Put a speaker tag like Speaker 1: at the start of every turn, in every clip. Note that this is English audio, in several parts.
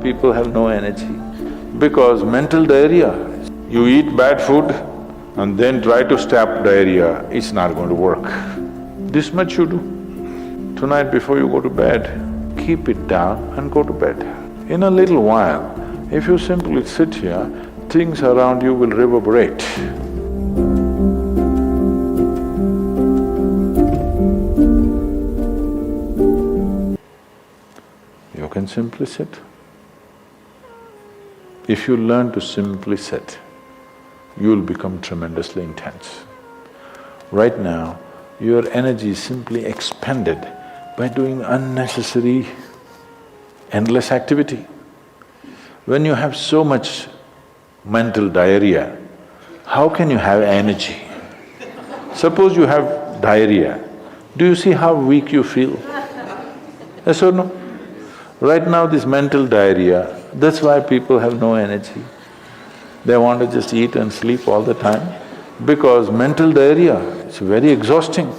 Speaker 1: People have no energy because mental diarrhea. You eat bad food and then try to stop diarrhea, it's not going to work. This much you do. Tonight before you go to bed, keep it down and go to bed. In a little while, if you simply sit here, things around you will reverberate. You can simply sit. If you learn to simply sit, you will become tremendously intense. Right now, your energy is simply expended by doing unnecessary, endless activity. When you have so much mental diarrhea, how can you have energy? Suppose you have diarrhea, do you see how weak you feel? Yes or no? Right now this mental diarrhea, that's why people have no energy. They want to just eat and sleep all the time because mental diarrhea is very exhausting.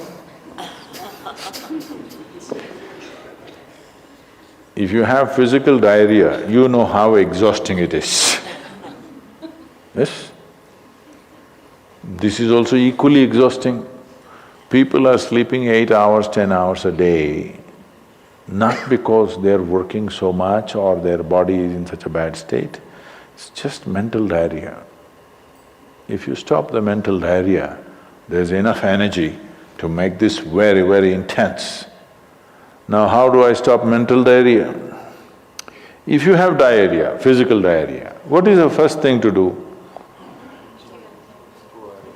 Speaker 1: If you have physical diarrhea, you know how exhausting it is. Yes? This is also equally exhausting. People are sleeping 8 hours, 10 hours a day, not because they're working so much or their body is in such a bad state, it's just mental diarrhea. If you stop the mental diarrhea, there's enough energy to make this very, very intense. Now how do I stop mental diarrhea? If you have diarrhea, physical diarrhea, what is the first thing to do?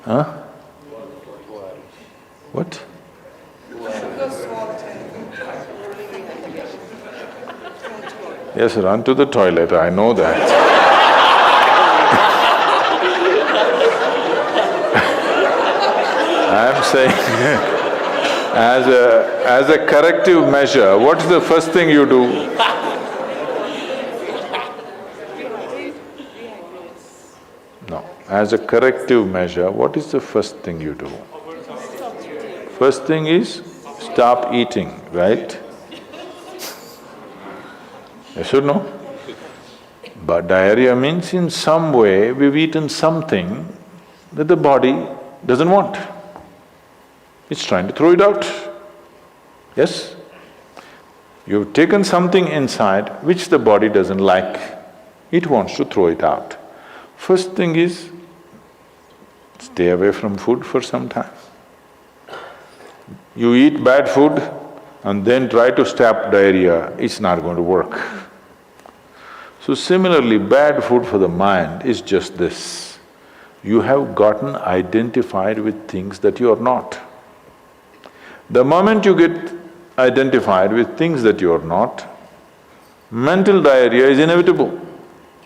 Speaker 1: Huh? What? Yes, run to the toilet, I know that. I'm saying as a corrective measure, what's the first thing you do? No, as a corrective measure, what is the first thing you do? First thing is stop eating, right? Yes or no? But diarrhea means in some way we've eaten something that the body doesn't want. It's trying to throw it out. Yes? You've taken something inside which the body doesn't like, it wants to throw it out. First thing is, stay away from food for some time. You eat bad food and then try to stop diarrhea, it's not going to work. So similarly, bad food for the mind is just this. You have gotten identified with things that you are not. The moment you get identified with things that you are not, mental diarrhea is inevitable.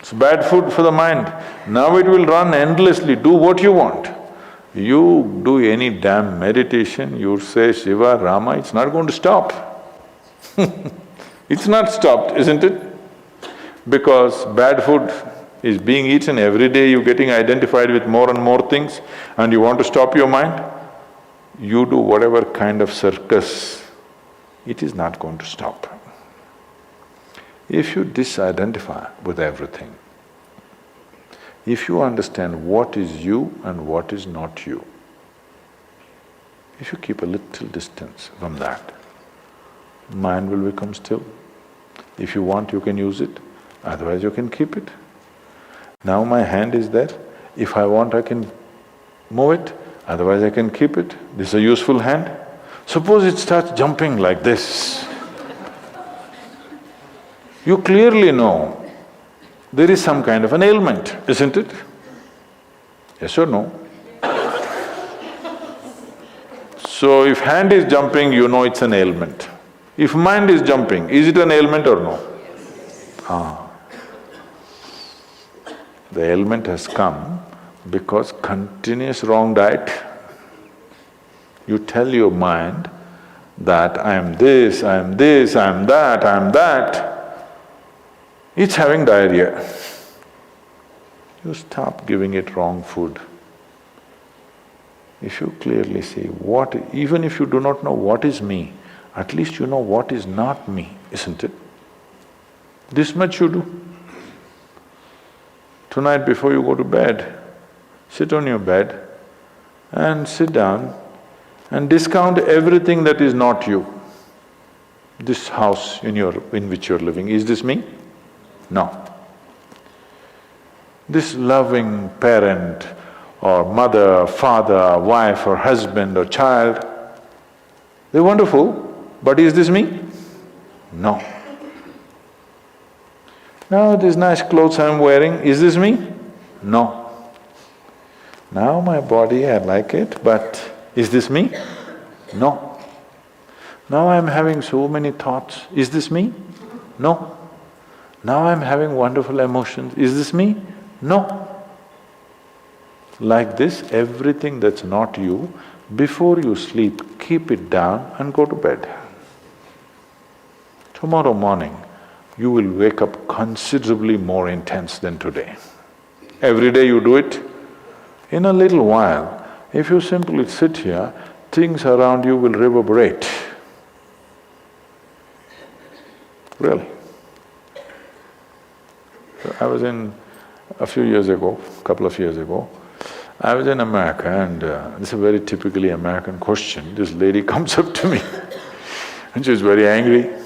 Speaker 1: It's bad food for the mind. Now it will run endlessly, do what you want. You do any damn meditation, you say Shiva, Rama, it's not going to stop. It's not stopped, isn't it? Because bad food is being eaten every day, you're getting identified with more and more things and you want to stop your mind, you do whatever kind of circus, it is not going to stop. If you disidentify with everything, if you understand what is you and what is not you, if you keep a little distance from that, mind will become still. If you want, you can use it, otherwise you can keep it. Now my hand is there, if I want I can move it, otherwise I can keep it. This is a useful hand. Suppose it starts jumping like this. You clearly know there is some kind of an ailment, isn't it? Yes or no? So if hand is jumping, you know it's an ailment. If mind is jumping, is it an ailment or no? Ah. The ailment has come because continuous wrong diet. You tell your mind that I am this, I am this, I am that, I am that. It's having diarrhea. You stop giving it wrong food. If you clearly see what… even if you do not know what is me, at least you know what is not me, isn't it? This much you do. Tonight before you go to bed, sit on your bed and sit down and discount everything that is not you. This house in which you're living, is this me? No. This loving parent or mother, father, wife or husband or child, they're wonderful, but is this me? No. Now these nice clothes I'm wearing, is this me? No. Now my body, I like it, but is this me? No. Now I'm having so many thoughts, is this me? No. Now I'm having wonderful emotions, is this me? No. Like this, everything that's not you, before you sleep, keep it down and go to bed. Tomorrow morning, you will wake up considerably more intense than today. Every day you do it. In a little while, if you simply sit here, things around you will reverberate. Really. I was a few years ago, couple of years ago, I was in America and this is a very typically American question. This lady comes up to me and she's very angry.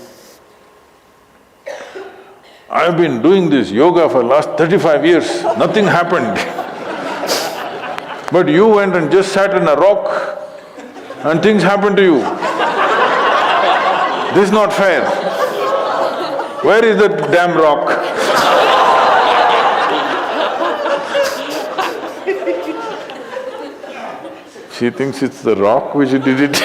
Speaker 1: I've been doing this yoga for last 35 years, nothing happened. But you went and just sat on a rock and things happened to you. This is not fair. Where is that damn rock? She thinks it's the rock which did it.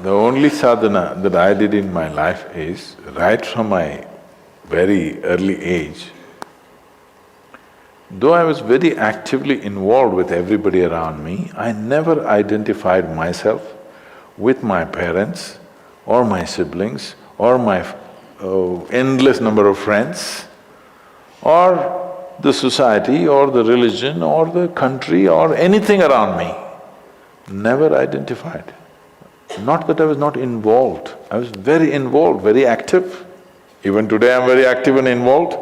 Speaker 1: The only sadhana that I did in my life is, right from my very early age, though I was very actively involved with everybody around me, I never identified myself with my parents or my siblings or my endless number of friends or the society or the religion or the country or anything around me. Never identified. Not that I was not involved, I was very involved, very active. Even today I'm very active and involved,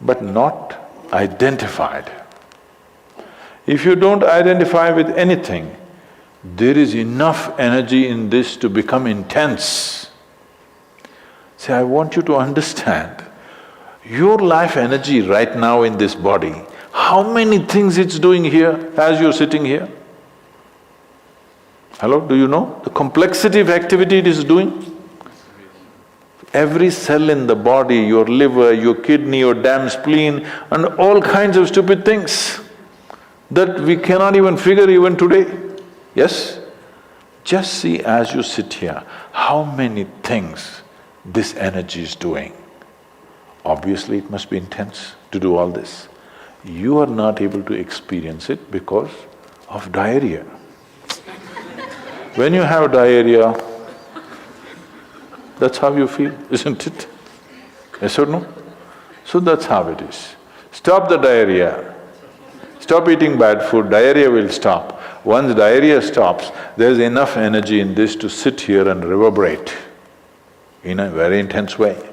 Speaker 1: but not identified. If you don't identify with anything, there is enough energy in this to become intense. See, I want you to understand, your life energy right now in this body, how many things it's doing here as you're sitting here? Hello, do you know the complexity of activity it is doing? Every cell in the body, your liver, your kidney, your damn spleen and all kinds of stupid things that we cannot even figure even today. Yes? Just see as you sit here, how many things this energy is doing. Obviously it must be intense to do all this. You are not able to experience it because of diarrhea. When you have diarrhea, that's how you feel, isn't it? Yes or no? So that's how it is. Stop the diarrhea. Stop eating bad food, diarrhea will stop. Once diarrhea stops, there's enough energy in this to sit here and reverberate in a very intense way.